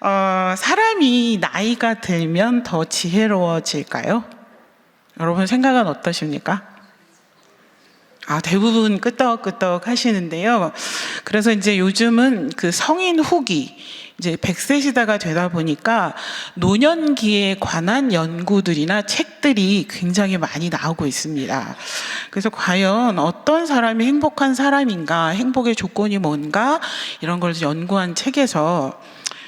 사람이 나이가 들면 더 지혜로워질까요? 여러분 생각은 어떠십니까? 대부분 끄떡끄떡 하시는데요. 그래서 이제 요즘은 그 성인 후기, 이제 100세 시대가 되다 보니까 노년기에 관한 연구들이나 책들이 굉장히 많이 나오고 있습니다. 그래서 과연 어떤 사람이 행복한 사람인가, 행복의 조건이 뭔가, 이런 걸 연구한 책에서,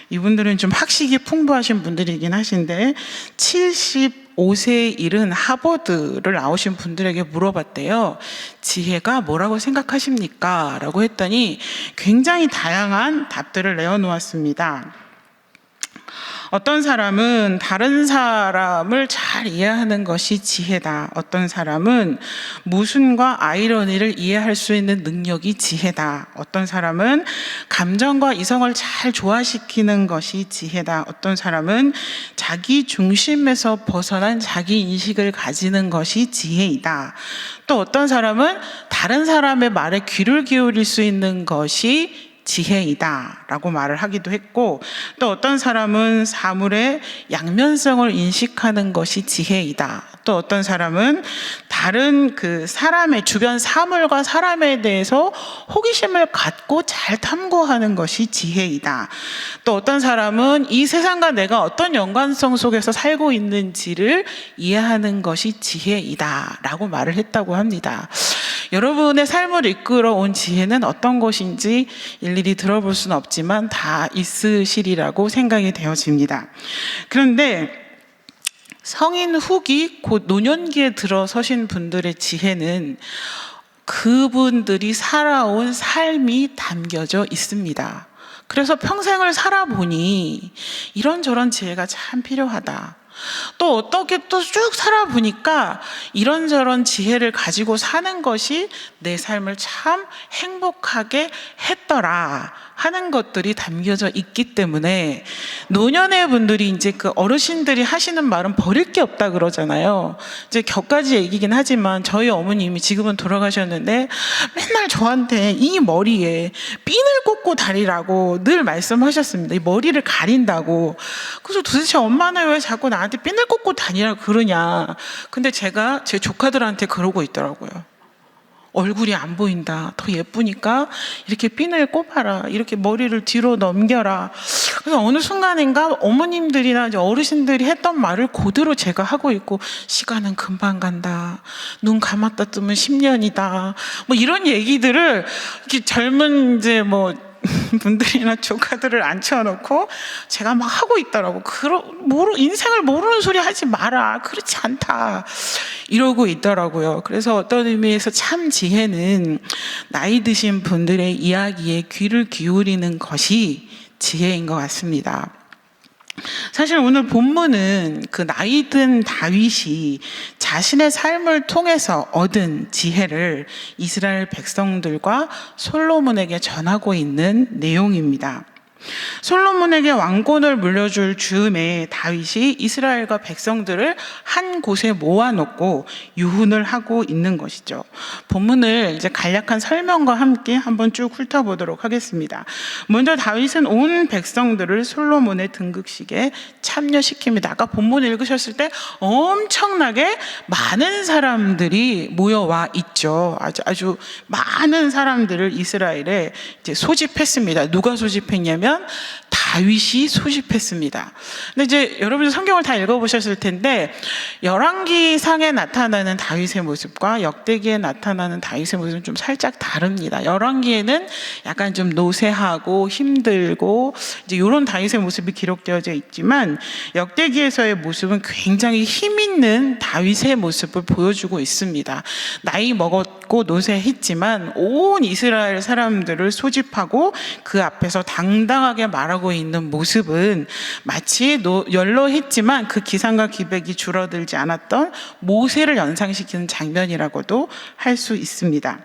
이분들은 좀 학식이 풍부하신 분들이긴 하신데 75세에 이른 하버드를 나오신 분들에게 물어봤대요. 지혜가 뭐라고 생각하십니까? 라고 했더니 굉장히 다양한 답들을 내어놓았습니다. 어떤 사람은 다른 사람을 잘 이해하는 것이 지혜다. 어떤 사람은 모순과 아이러니를 이해할 수 있는 능력이 지혜다. 어떤 사람은 감정과 이성을 잘 조화시키는 것이 지혜다. 어떤 사람은 자기 중심에서 벗어난 자기 인식을 가지는 것이 지혜이다. 또 어떤 사람은 다른 사람의 말에 귀를 기울일 수 있는 것이 지혜이다 라고 말을 하기도 했고, 또 어떤 사람은 사물의 양면성을 인식하는 것이 지혜이다. 또 어떤 사람은 다른 그 사람의 주변 사물과 사람에 대해서 호기심을 갖고 잘 탐구하는 것이 지혜이다. 또 어떤 사람은 이 세상과 내가 어떤 연관성 속에서 살고 있는지를 이해하는 것이 지혜이다 라고 말을 했다고 합니다. 여러분의 삶을 이끌어 온 지혜는 어떤 것인지 일일이 들어볼 수는 없지만 다 있으시리라고 생각이 되어집니다. 그런데 성인 후기, 곧 노년기에 들어서신 분들의 지혜는 그분들이 살아온 삶이 담겨져 있습니다. 그래서 평생을 살아보니 이런저런 지혜가 참 필요하다. 또 어떻게 또 쭉 살아보니까 이런저런 지혜를 가지고 사는 것이 내 삶을 참 행복하게 했더라 하는 것들이 담겨져 있기 때문에, 노년의 분들이 이제 그 어르신들이 하시는 말은 버릴 게 없다 그러잖아요. 이제 격가지 얘기긴 하지만 저희 어머님이 지금은 돌아가셨는데 맨날 저한테 이 머리에 핀을 꽂고 다니라고 늘 말씀하셨습니다. 이 머리를 가린다고. 그래서 도대체 엄마는 왜 자꾸 나한테 핀을 꽂고 다니라고 그러냐. 근데 제가 제 조카들한테 그러고 있더라고요. 얼굴이 안 보인다. 더 예쁘니까 이렇게 핀을 꼽아라. 이렇게 머리를 뒤로 넘겨라. 그래서 어느 순간인가 어머님들이나 이제 어르신들이 했던 말을 그대로 제가 하고 있고, 시간은 금방 간다. 눈 감았다 뜨면 10년이다. 뭐 이런 얘기들을 이렇게 젊은 이제 분들이나 조카들을 앉혀놓고 제가 막 하고 있더라고. 인생을 모르는 소리 하지 마라. 그렇지 않다. 이러고 있더라고요. 그래서 어떤 의미에서 참 지혜는 나이 드신 분들의 이야기에 귀를 기울이는 것이 지혜인 것 같습니다. 사실 오늘 본문은 그 나이 든 다윗이 자신의 삶을 통해서 얻은 지혜를 이스라엘 백성들과 솔로몬에게 전하고 있는 내용입니다. 솔로몬에게 왕권을 물려줄 즈음에 다윗이 이스라엘과 백성들을 한 곳에 모아놓고 유훈을 하고 있는 것이죠. 본문을 이제 간략한 설명과 함께 한번 쭉 훑어보도록 하겠습니다. 먼저 다윗은 온 백성들을 솔로몬의 등극식에 참여시킵니다. 아까 본문 읽으셨을 때 엄청나게 많은 사람들이 모여와 있죠. 아주 많은 사람들을 이스라엘에 이제 소집했습니다. 누가 소집했냐면 다윗이 소집했습니다. 근데 이제 여러분들 성경을 다 읽어보셨을 텐데 열왕기상에 나타나는 다윗의 모습과 역대기에 나타나는 다윗의 모습은 좀 살짝 다릅니다. 열왕기에는 약간 좀 노쇠하고 힘들고 이제 이런 다윗의 모습이 기록되어져 있지만, 역대기에서의 모습은 굉장히 힘 있는 다윗의 모습을 보여주고 있습니다. 나이 먹었고 노쇠했지만 온 이스라엘 사람들을 소집하고 그 앞에서 당당하게 말하고 있는 모습은 마치 연로했지만 그 기상과 기백이 줄어들지 않았던 모세를 연상시키는 장면이라고도 할 수 있습니다.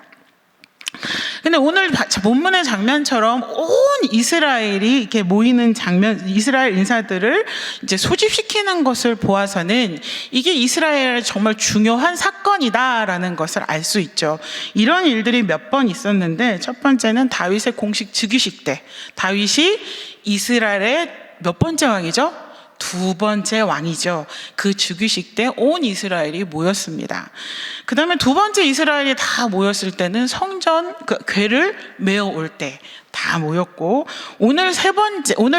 근데 오늘 본문의 장면처럼 온 이스라엘이 이렇게 모이는 장면, 이스라엘 인사들을 이제 소집시키는 것을 보아서는 이게 이스라엘의 정말 중요한 사건이다라는 것을 알 수 있죠. 이런 일들이 몇 번 있었는데, 첫 번째는 다윗의 공식 즉위식 때 다윗이 이스라엘의 몇 번째 왕이죠? 두 번째 왕이죠. 그 즉위식 때 온 이스라엘이 모였습니다. 그 다음에 두 번째 이스라엘이 다 모였을 때는 성전 궤를 메어 올 때 다 모였고, 오늘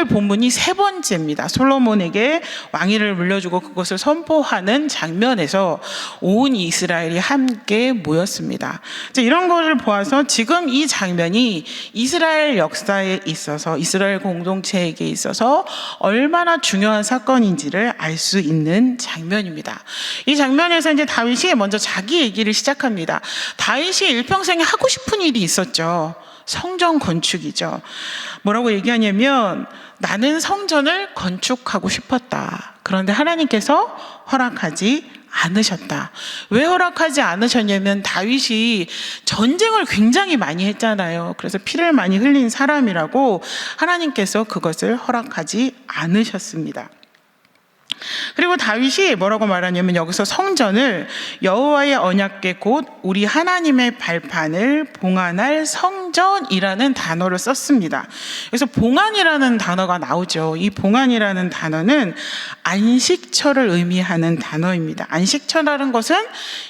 본문이 세 번째입니다. 솔로몬에게 왕위를 물려주고 그것을 선포하는 장면에서 온 이스라엘이 함께 모였습니다. 이런 것을 보아서 지금 이 장면이 이스라엘 역사에 있어서, 이스라엘 공동체에게 있어서 얼마나 중요한 사건인지를 알 수 있는 장면입니다. 이 장면에서 이제 다윗이 먼저 자기 얘기를 시작합니다. 다윗이 일평생에 하고 싶은 일이 있었죠. 성전 건축이죠. 뭐라고 얘기하냐면, 나는 성전을 건축하고 싶었다. 그런데 하나님께서 허락하지 않으셨다. 왜 허락하지 않으셨냐면, 다윗이 전쟁을 굉장히 많이 했잖아요. 그래서 피를 많이 흘린 사람이라고 하나님께서 그것을 허락하지 않으셨습니다. 그리고 다윗이 뭐라고 말하냐면, 여기서 성전을 여호와의 언약궤 곧 우리 하나님의 발판을 봉안할 성전이라는 단어를 썼습니다. 그래서 봉안이라는 단어가 나오죠. 이 봉안이라는 단어는 안식처를 의미하는 단어입니다. 안식처라는 것은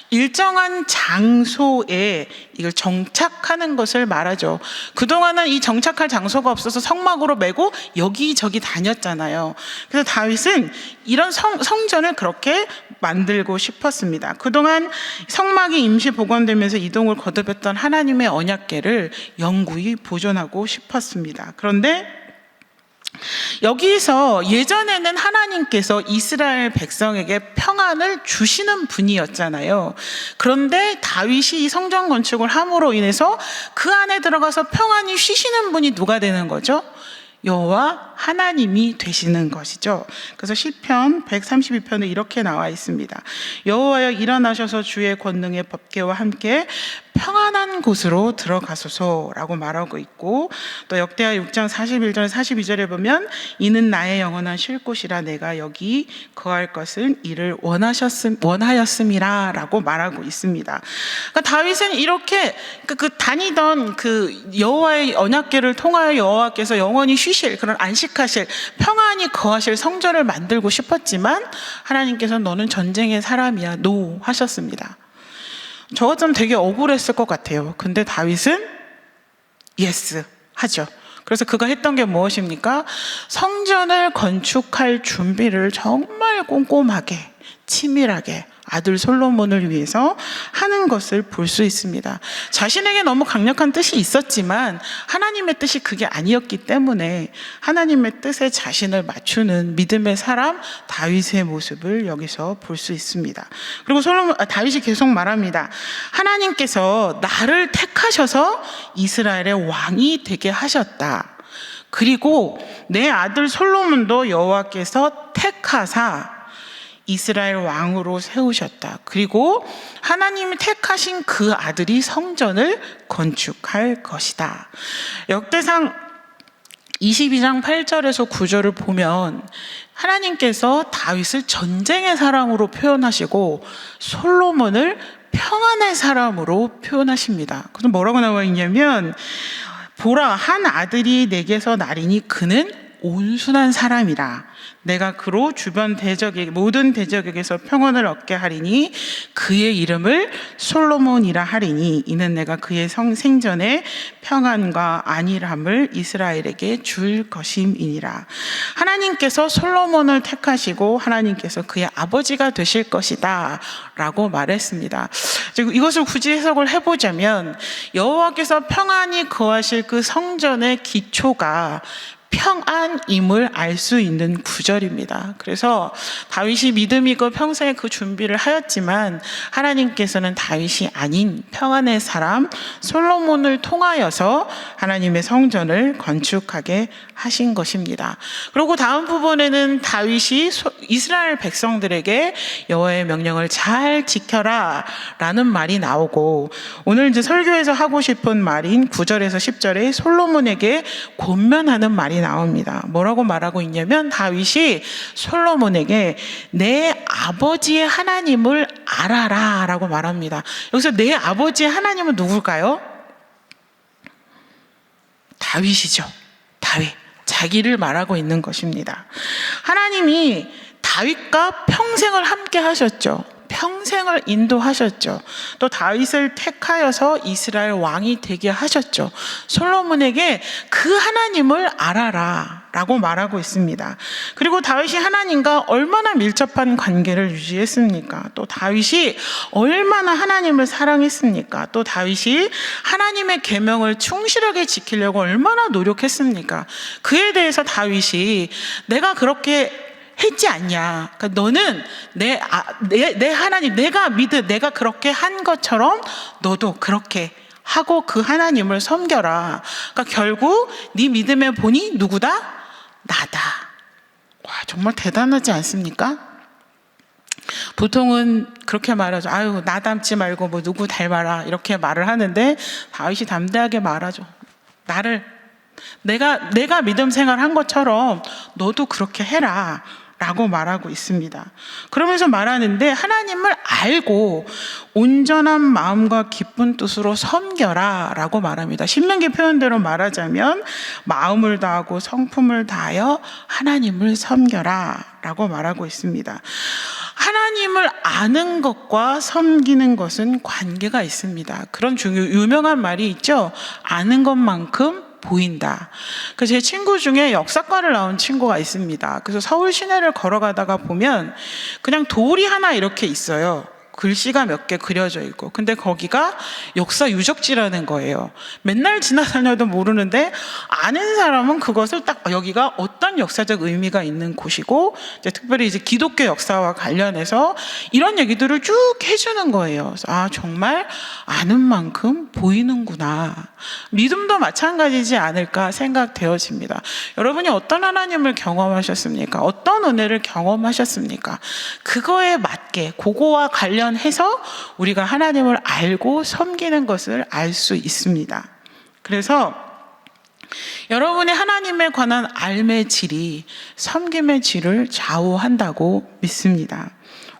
일정한 장소에 이걸 정착하는 것을 말하죠. 그동안은 이 정착할 장소가 없어서 성막으로 메고 여기저기 다녔잖아요. 그래서 다윗은 이런 성전을 그렇게 만들고 싶었습니다. 그동안 성막이 임시 복원되면서 이동을 거듭했던 하나님의 언약궤를 영구히 보존하고 싶었습니다. 그런데 여기서 예전에는 하나님께서 이스라엘 백성에게 평안을 주시는 분이었잖아요. 그런데 다윗이 이 성전 건축을 함으로 인해서 그 안에 들어가서 평안히 쉬시는 분이 누가 되는 거죠? 여호와 하나님이 되시는 것이죠. 그래서 시편 132편에 이렇게 나와 있습니다. 여호와여 일어나셔서 주의 권능의 법궤와 함께 평안한 곳으로 들어가소서라고 말하고 있고, 또 역대하 6장 41절 42절에 보면 이는 나의 영원한 쉴 곳이라 내가 여기 거할 것은 이를 원하였음이라 라고 말하고 있습니다. 그러니까 다윗은 이렇게 다니던 여호와의 언약궤를 통하여 여호와께서 영원히 쉬실, 그런 안식하실, 평안히 거하실 성전을 만들고 싶었지만 하나님께서 너는 전쟁의 사람이야, 노 하셨습니다. 저 같으면 되게 억울했을 것 같아요. 근데 다윗은 예스 하죠. 그래서 그가 했던 게 무엇입니까? 성전을 건축할 준비를 정말 꼼꼼하게, 치밀하게 아들 솔로몬을 위해서 하는 것을 볼 수 있습니다. 자신에게 너무 강력한 뜻이 있었지만 하나님의 뜻이 그게 아니었기 때문에 하나님의 뜻에 자신을 맞추는 믿음의 사람 다윗의 모습을 여기서 볼 수 있습니다. 그리고 다윗이 계속 말합니다. 하나님께서 나를 택하셔서 이스라엘의 왕이 되게 하셨다. 그리고 내 아들 솔로몬도 여호와께서 택하사 이스라엘 왕으로 세우셨다. 그리고 하나님이 택하신 그 아들이 성전을 건축할 것이다. 역대상 22장 8절에서 9절을 보면 하나님께서 다윗을 전쟁의 사람으로 표현하시고 솔로몬을 평안의 사람으로 표현하십니다. 그래서 뭐라고 나와 있냐면, 보라, 한 아들이 내게서 나리니 그는 온순한 사람이라. 내가 그로 주변 모든 대적에게서 평안을 얻게 하리니 그의 이름을 솔로몬이라 하리니 이는 내가 그의 생전에 평안과 안일함을 이스라엘에게 줄 것임이니라. 하나님께서 솔로몬을 택하시고 하나님께서 그의 아버지가 되실 것이다 라고 말했습니다. 이것을 굳이 해석을 해보자면, 여호와께서 평안히 거하실 그 성전의 기초가 평안임을 알 수 있는 구절입니다. 그래서 다윗이 믿음이고 평소에 그 준비를 하였지만 하나님께서는 다윗이 아닌 평안의 사람 솔로몬을 통하여서 하나님의 성전을 건축하게 하신 것입니다. 그리고 다음 부분에는 다윗이 이스라엘 백성들에게 여호와의 명령을 잘 지켜라 라는 말이 나오고, 오늘 이제 설교에서 하고 싶은 말인 9절에서 10절에 솔로몬에게 권면하는 말이 나옵니다. 뭐라고 말하고 있냐면, 다윗이 솔로몬에게 내 아버지의 하나님을 알아라 라고 말합니다. 여기서 내 아버지의 하나님은 누굴까요? 다윗이죠. 다윗. 자기를 말하고 있는 것입니다. 하나님이 다윗과 평생을 함께 하셨죠. 평생을 인도하셨죠. 또 다윗을 택하여서 이스라엘 왕이 되게 하셨죠. 솔로몬에게 그 하나님을 알아라 라고 말하고 있습니다. 그리고 다윗이 하나님과 얼마나 밀접한 관계를 유지했습니까? 또 다윗이 얼마나 하나님을 사랑했습니까? 또 다윗이 하나님의 계명을 충실하게 지키려고 얼마나 노력했습니까? 그에 대해서 다윗이 내가 그렇게 했지 않냐. 그러니까 너는 내 하나님, 내가 그렇게 한 것처럼 너도 그렇게 하고 그 하나님을 섬겨라. 그러니까 결국 네 믿음의 본이 누구다? 나다. 와, 정말 대단하지 않습니까? 보통은 그렇게 말하죠. 아유, 나 닮지 말고 뭐 누구 닮아라 이렇게 말을 하는데 다윗이 담대하게 말하죠. 내가 믿음 생활한 것처럼 너도 그렇게 해라 라고 말하고 있습니다. 그러면서 말하는데 하나님을 알고 온전한 마음과 기쁜 뜻으로 섬겨라 라고 말합니다. 신명기 표현대로 말하자면 마음을 다하고 성품을 다하여 하나님을 섬겨라 라고 말하고 있습니다. 하나님을 아는 것과 섬기는 것은 관계가 있습니다. 그런 유명한 말이 있죠. 아는 것만큼 보인다. 그래서 제 친구 중에 역사과를 나온 친구가 있습니다. 그래서 서울 시내를 걸어가다가 보면 그냥 돌이 하나 이렇게 있어요. 글씨가 몇 개 그려져 있고, 근데 거기가 역사 유적지라는 거예요. 맨날 지나다녀도 모르는데 아는 사람은 그것을 딱 여기가 어떤 역사적 의미가 있는 곳이고, 이제 특별히 이제 기독교 역사와 관련해서 이런 얘기들을 쭉 해주는 거예요. 그래서 아, 정말 아는 만큼 보이는구나. 믿음도 마찬가지지 않을까 생각되어집니다. 여러분이 어떤 하나님을 경험하셨습니까? 어떤 은혜를 경험하셨습니까? 그거에 맞게 그거와 관련해서 우리가 하나님을 알고 섬기는 것을 알 수 있습니다. 그래서 여러분의 하나님에 관한 삶의 질이 섬김의 질을 좌우한다고 믿습니다.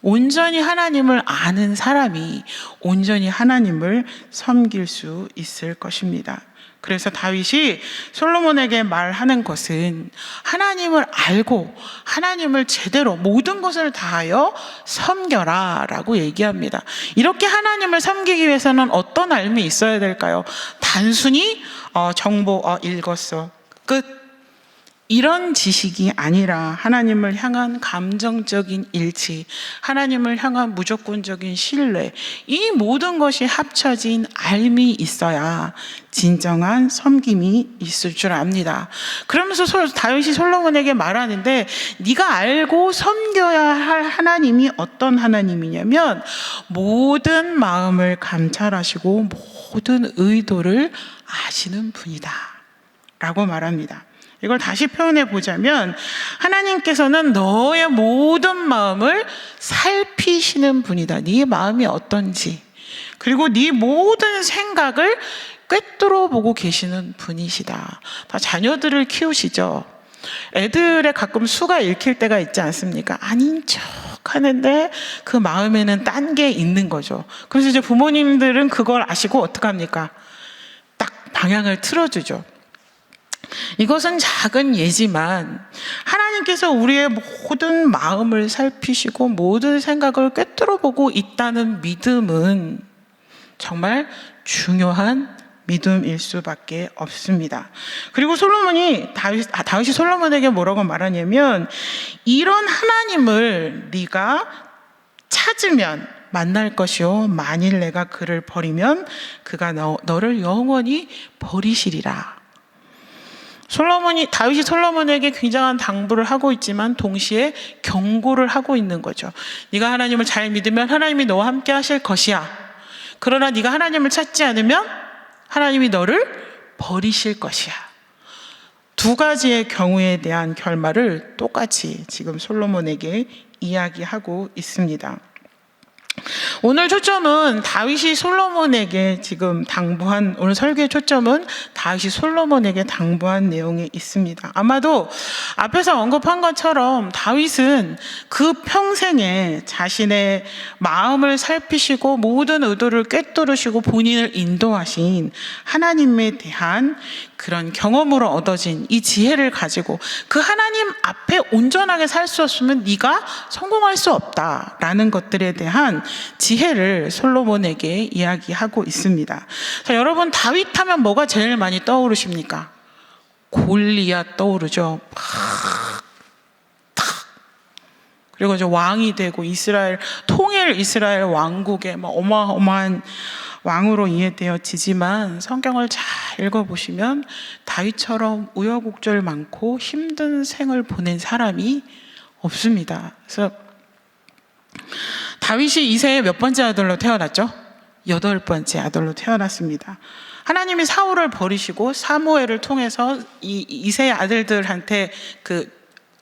온전히 하나님을 아는 사람이 온전히 하나님을 섬길 수 있을 것입니다. 그래서 다윗이 솔로몬에게 말하는 것은 하나님을 알고 하나님을 제대로 모든 것을 다하여 섬겨라 라고 얘기합니다. 이렇게 하나님을 섬기기 위해서는 어떤 삶이 있어야 될까요? 단순히 정보 읽었어 끝, 이런 지식이 아니라 하나님을 향한 감정적인 일치, 하나님을 향한 무조건적인 신뢰, 이 모든 것이 합쳐진 삶이 있어야 진정한 섬김이 있을 줄 압니다. 그러면서 다윗이 솔로몬에게 말하는데 네가 알고 섬겨야 할 하나님이 어떤 하나님이냐면 모든 마음을 감찰하시고 모든 의도를 아시는 분이다 라고 말합니다. 이걸 다시 표현해 보자면 하나님께서는 너의 모든 마음을 살피시는 분이다. 네 마음이 어떤지, 그리고 네 모든 생각을 꿰뚫어 보고 계시는 분이시다. 다 자녀들을 키우시죠. 애들의 가끔 수가 읽힐 때가 있지 않습니까? 아닌 척 하는데 그 마음에는 딴 게 있는 거죠. 그래서 이제 부모님들은 그걸 아시고 어떡합니까? 딱 방향을 틀어주죠. 이것은 작은 예지만 하나님께서 우리의 모든 마음을 살피시고 모든 생각을 꿰뚫어보고 있다는 믿음은 정말 중요한 믿음일 수밖에 없습니다. 그리고 다윗이 솔로몬에게 뭐라고 말하냐면 이런 하나님을 네가 찾으면 만날 것이요 만일 내가 그를 버리면 그가 너를 영원히 버리시리라. 다윗이 솔로몬에게 굉장한 당부를 하고 있지만 동시에 경고를 하고 있는 거죠. 네가 하나님을 잘 믿으면 하나님이 너와 함께 하실 것이야. 그러나 네가 하나님을 찾지 않으면 하나님이 너를 버리실 것이야. 두 가지의 경우에 대한 결말을 똑같이 지금 솔로몬에게 이야기하고 있습니다. 오늘 초점은 다윗이 솔로몬에게 지금 당부한, 오늘 설교의 초점은 다윗이 솔로몬에게 당부한 내용에 있습니다. 아마도 앞에서 언급한 것처럼 다윗은 그 평생에 자신의 마음을 살피시고 모든 의도를 꿰뚫으시고 본인을 인도하신 하나님에 대한 그런 경험으로 얻어진 이 지혜를 가지고 그 하나님 앞에 온전하게 살 수 없으면 네가 성공할 수 없다라는 것들에 대한 지혜를 솔로몬에게 이야기하고 있습니다. 자, 여러분 다윗 하면 뭐가 제일 많이 떠오르십니까? 골리앗 떠오르죠. 그리고 이제 왕이 되고 이스라엘 통일 이스라엘 왕국의 어마어마한 왕으로 이해되어지지만 성경을 잘 읽어보시면 다윗처럼 우여곡절 많고 힘든 생을 보낸 사람이 없습니다. 그래서 다윗이 이새의 몇 번째 아들로 태어났죠? 8번째 아들로 태어났습니다. 하나님이 사울을 버리시고 사무엘을 통해서 이새의 아들들한테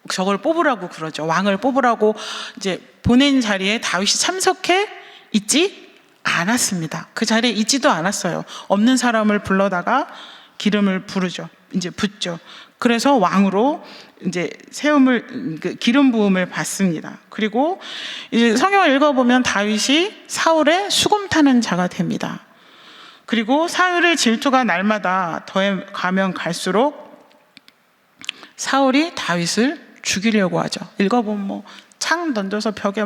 저걸 뽑으라고 그러죠. 왕을 뽑으라고 이제 보낸 자리에 다윗이 참석해 있지 않았습니다. 그 자리에 있지도 않았어요. 없는 사람을 불러다가 기름을 이제 붓죠. 그래서 왕으로 이제 기름 부음을 받습니다. 그리고 이제 성경을 읽어보면 다윗이 사울의 수금 타는 자가 됩니다. 그리고 사울의 질투가 날마다 더해 가면 갈수록 사울이 다윗을 죽이려고 하죠. 읽어보면 창 던져서 벽에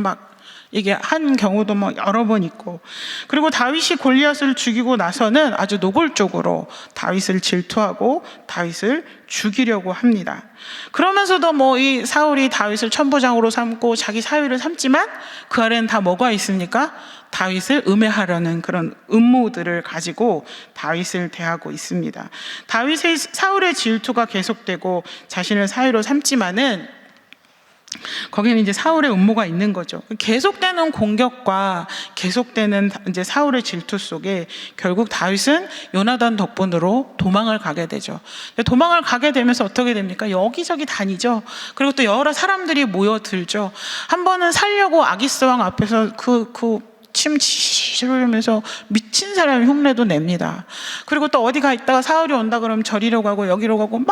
이게 한 경우도 여러 번 있고, 그리고 다윗이 골리앗을 죽이고 나서는 아주 노골적으로 다윗을 질투하고 다윗을 죽이려고 합니다. 그러면서도 이 사울이 다윗을 천부장으로 삼고 자기 사위를 삼지만 그 아래는 다 뭐가 있습니까? 다윗을 음해하려는 그런 음모들을 가지고 다윗을 대하고 있습니다. 사울의 질투가 계속되고 자신을 사위로 삼지만은 거기는 이제 사울의 음모가 있는 거죠. 계속되는 공격과 계속되는 이제 사울의 질투 속에 결국 다윗은 요나단 덕분으로 도망을 가게 되죠. 도망을 가게 되면서 어떻게 됩니까? 여기저기 다니죠. 그리고 또 여러 사람들이 모여들죠. 한 번은 살려고 아기스 왕 앞에서 침 치실 흘리면서 미친 사람이 흉내도 냅니다. 그리고 또 어디 가 있다가 사울이 온다 그러면 저리로 가고 여기로 가고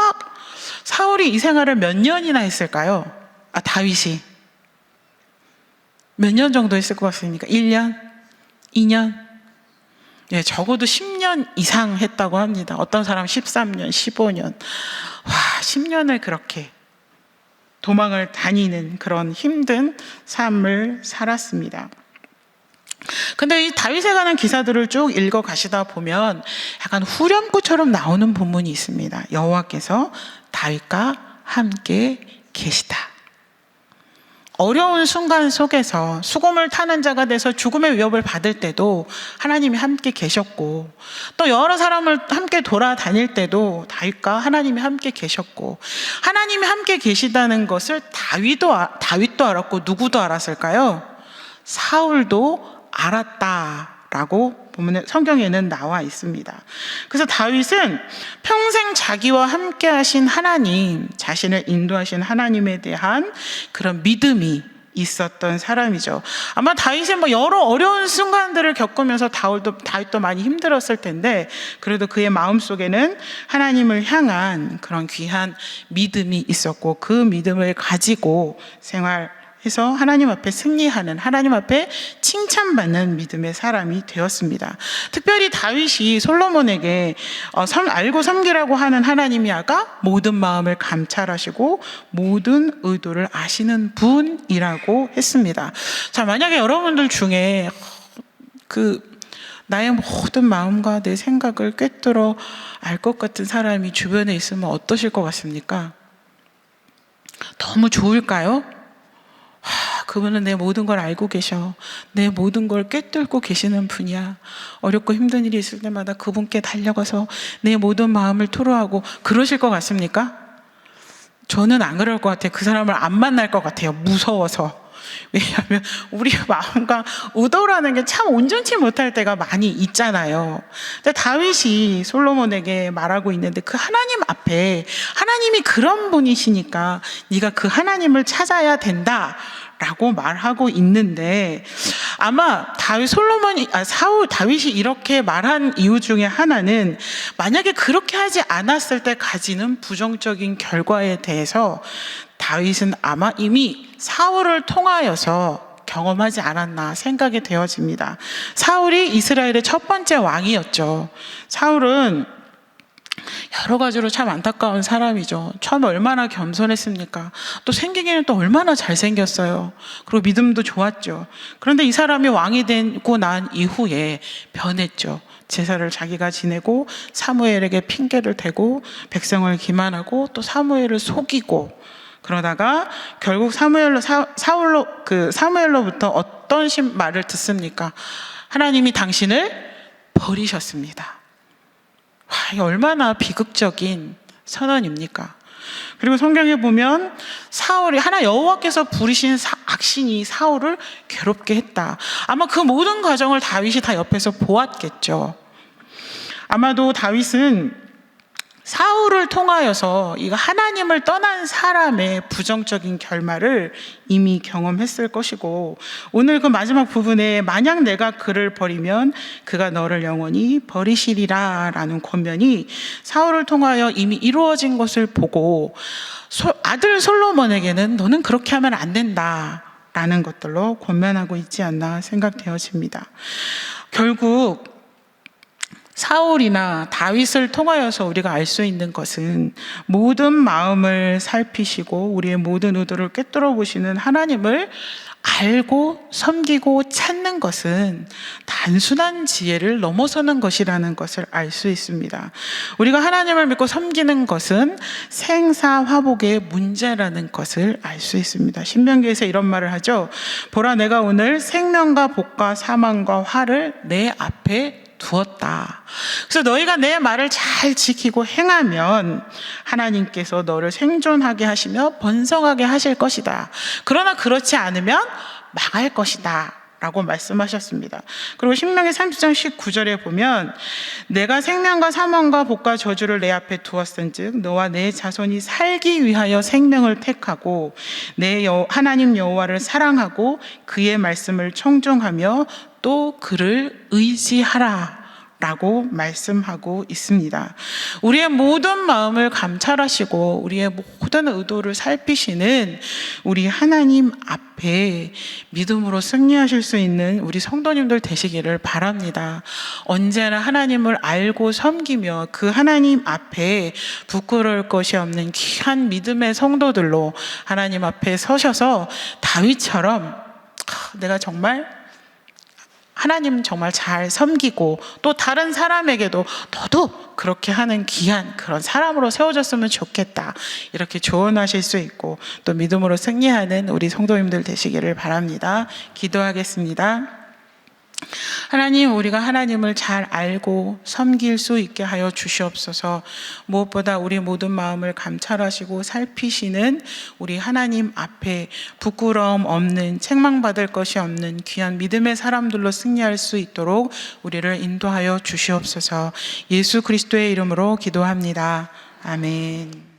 사울이 이 생활을 몇 년이나 했을까요? 다윗이 몇 년 정도 했을 것 같습니까? 1년? 2년? 예, 적어도 10년 이상 했다고 합니다. 어떤 사람 13년, 15년. 와, 10년을 그렇게 도망을 다니는 그런 힘든 삶을 살았습니다. 근데 이 다윗에 관한 기사들을 쭉 읽어 가시다 보면 약간 후렴구처럼 나오는 본문이 있습니다. 여호와께서 다윗과 함께 계시다. 어려운 순간 속에서 수금을 타는 자가 돼서 죽음의 위협을 받을 때도 하나님이 함께 계셨고, 또 여러 사람을 함께 돌아다닐 때도 다윗과 하나님이 함께 계셨고, 하나님이 함께 계시다는 것을 다윗도 알았고 누구도 알았을까요? 사울도 알았다라고 보면 성경에는 나와 있습니다. 그래서 다윗은 평생 자기와 함께 하신 하나님, 자신을 인도하신 하나님에 대한 그런 믿음이 있었던 사람이죠. 아마 다윗은 여러 어려운 순간들을 겪으면서 다윗도 많이 힘들었을 텐데, 그래도 그의 마음속에는 하나님을 향한 그런 귀한 믿음이 있었고, 그 믿음을 가지고 해서 하나님 앞에 승리하는, 하나님 앞에 칭찬받는 믿음의 사람이 되었습니다. 특별히 다윗이 솔로몬에게 알고 섬기라고 하는 하나님이 아까 모든 마음을 감찰하시고 모든 의도를 아시는 분이라고 했습니다. 자, 만약에 여러분들 중에 나의 모든 마음과 내 생각을 꿰뚫어 알 것 같은 사람이 주변에 있으면 어떠실 것 같습니까? 너무 좋을까요? 그분은 내 모든 걸 알고 계셔. 내 모든 걸 꿰뚫고 계시는 분이야. 어렵고 힘든 일이 있을 때마다 그분께 달려가서 내 모든 마음을 토로하고 그러실 것 같습니까? 저는 안 그럴 것 같아요. 그 사람을 안 만날 것 같아요. 무서워서. 왜냐하면 우리 마음과 의도라는 게 참 온전치 못할 때가 많이 있잖아요. 근데 다윗이 솔로몬에게 말하고 있는데 그 하나님 앞에 하나님이 그런 분이시니까 네가 그 하나님을 찾아야 된다 라고 말하고 있는데, 아마 다윗이 이렇게 말한 이유 중에 하나는 만약에 그렇게 하지 않았을 때 가지는 부정적인 결과에 대해서 다윗은 아마 이미 사울을 통하여서 경험하지 않았나 생각이 되어집니다. 사울이 이스라엘의 첫 번째 왕이었죠. 사울은 여러 가지로 참 안타까운 사람이죠. 처음에 얼마나 겸손했습니까? 또 생기기는 또 얼마나 잘생겼어요. 그리고 믿음도 좋았죠. 그런데 이 사람이 왕이 되고 난 이후에 변했죠. 제사를 자기가 지내고 사무엘에게 핑계를 대고 백성을 기만하고 또 사무엘을 속이고, 그러다가 결국 사무엘로부터 어떤 말을 듣습니까? 하나님이 당신을 버리셨습니다. 와, 이게 얼마나 비극적인 선언입니까? 그리고 성경에 보면 사울이 여호와께서 부르신 악신이 사울을 괴롭게 했다. 아마 그 모든 과정을 다윗이 다 옆에서 보았겠죠. 아마도 다윗은 사울을 통하여서 이 하나님을 떠난 사람의 부정적인 결말을 이미 경험했을 것이고, 오늘 그 마지막 부분에 만약 내가 그를 버리면 그가 너를 영원히 버리시리라 라는 권면이 사울을 통하여 이미 이루어진 것을 보고 아들 솔로몬에게는 너는 그렇게 하면 안 된다 라는 것들로 권면하고 있지 않나 생각되어집니다. 결국 사울이나 다윗을 통하여서 우리가 알 수 있는 것은 모든 마음을 살피시고 우리의 모든 의도를 꿰뚫어 보시는 하나님을 알고 섬기고 찾는 것은 단순한 지혜를 넘어서는 것이라는 것을 알 수 있습니다. 우리가 하나님을 믿고 섬기는 것은 생사화복의 문제라는 것을 알 수 있습니다. 신명기에서 이런 말을 하죠. 보라, 내가 오늘 생명과 복과 사망과 화를 내 앞에 두었다. 그래서 너희가 내 말을 잘 지키고 행하면 하나님께서 너를 생존하게 하시며 번성하게 하실 것이다. 그러나 그렇지 않으면 망할 것이다 라고 말씀하셨습니다. 그리고 신명기 30장 19절에 보면 내가 생명과 사망과 복과 저주를 내 앞에 두었은즉 너와 내 자손이 살기 위하여 생명을 택하고 내 하나님 여호와를 사랑하고 그의 말씀을 청종하며 또 그를 의지하라 라고 말씀하고 있습니다. 우리의 모든 마음을 감찰하시고 우리의 모든 의도를 살피시는 우리 하나님 앞에 믿음으로 승리하실 수 있는 우리 성도님들 되시기를 바랍니다. 언제나 하나님을 알고 섬기며 그 하나님 앞에 부끄러울 것이 없는 귀한 믿음의 성도들로 하나님 앞에 서셔서 다윗처럼 내가 정말 하나님 정말 잘 섬기고 또 다른 사람에게도 너도 그렇게 하는 귀한 그런 사람으로 세워졌으면 좋겠다, 이렇게 조언하실 수 있고 또 믿음으로 승리하는 우리 성도님들 되시기를 바랍니다. 기도하겠습니다. 하나님, 우리가 하나님을 잘 알고 섬길 수 있게 하여 주시옵소서. 무엇보다 우리 모든 마음을 감찰하시고 살피시는 우리 하나님 앞에 부끄러움 없는, 책망받을 것이 없는 귀한 믿음의 사람들로 승리할 수 있도록 우리를 인도하여 주시옵소서. 예수 그리스도의 이름으로 기도합니다. 아멘.